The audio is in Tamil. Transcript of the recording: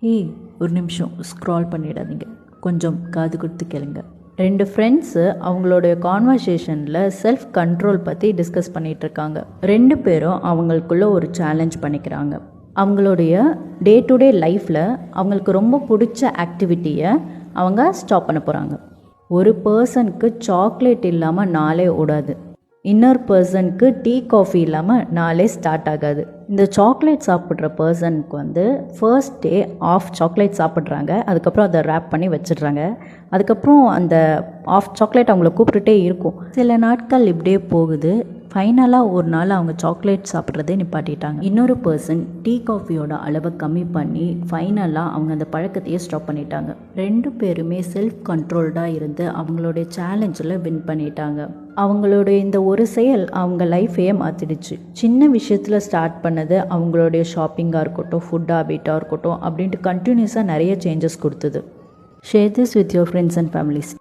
ஏய் ஒரு நிமிஷம் ஸ்க்ரால் பண்ணிடாதீங்க, கொஞ்சம் காது கொடுத்து கேளுங்க. 2 ஃப்ரெண்ட்ஸு அவங்களுடைய கான்வர்சேஷனில் செல்ஃப் கண்ட்ரோல் பற்றி டிஸ்கஸ் பண்ணிகிட்ருக்காங்க. 2 பேரும் அவங்களுக்குள்ள ஒரு சேலஞ்ச் பண்ணிக்கிறாங்க. அவங்களுடைய டே டு டே லைஃப்பில் அவங்களுக்கு ரொம்ப பிடிச்ச ஆக்டிவிட்டியை அவங்க ஸ்டாப் பண்ண போகிறாங்க. ஒரு பர்சனுக்கு சாக்லேட் இல்லாமல் நாளே ஓடாது, இன்னொரு பர்சனுக்கு டீ காஃபி இல்லாமல் நாளே ஸ்டார்ட் ஆகாது. இந்த சாக்லேட் சாப்பிட்ற பர்சனுக்கு ஃபர்ஸ்ட் டே ஆஃப் சாக்லேட் சாப்பிட்றாங்க, அதுக்கப்புறம் அதை ரேப் பண்ணி வச்சிடுறாங்க. அதுக்கப்புறம் அந்த ஆஃப் சாக்லேட் அவங்கள கூப்பிட்டுட்டே இருக்கும். சில நாட்கள் இப்படியே போகுது. ஃபைனலாக ஒரு நாள் அவங்க சாக்லேட் சாப்பிட்றதே நிப்பாட்டிட்டாங்க. இன்னொரு பர்சன் டீ காஃபியோட அளவை கம்மி பண்ணி ஃபைனலாக அவங்க அந்த பழக்கத்தையே ஸ்டாப் பண்ணிட்டாங்க. 2 பேருமே செல்ஃப் கண்ட்ரோல்டாக இருந்து அவங்களுடைய சேலஞ்சில் வின் பண்ணிட்டாங்க. அவங்களுடைய இந்த ஒரு செயல் அவங்க லைஃபையே மாற்றிடுச்சு. சின்ன விஷயத்தில் ஸ்டார்ட் பண்ணது அவங்களுடைய ஷாப்பிங்காக இருக்கட்டும், ஃபுட் ஹேபிட்டாக இருக்கட்டும் அப்படின்ட்டு கண்டினியூஸாக நிறைய சேஞ்சஸ் கொடுத்தது. Share this with your friends and families.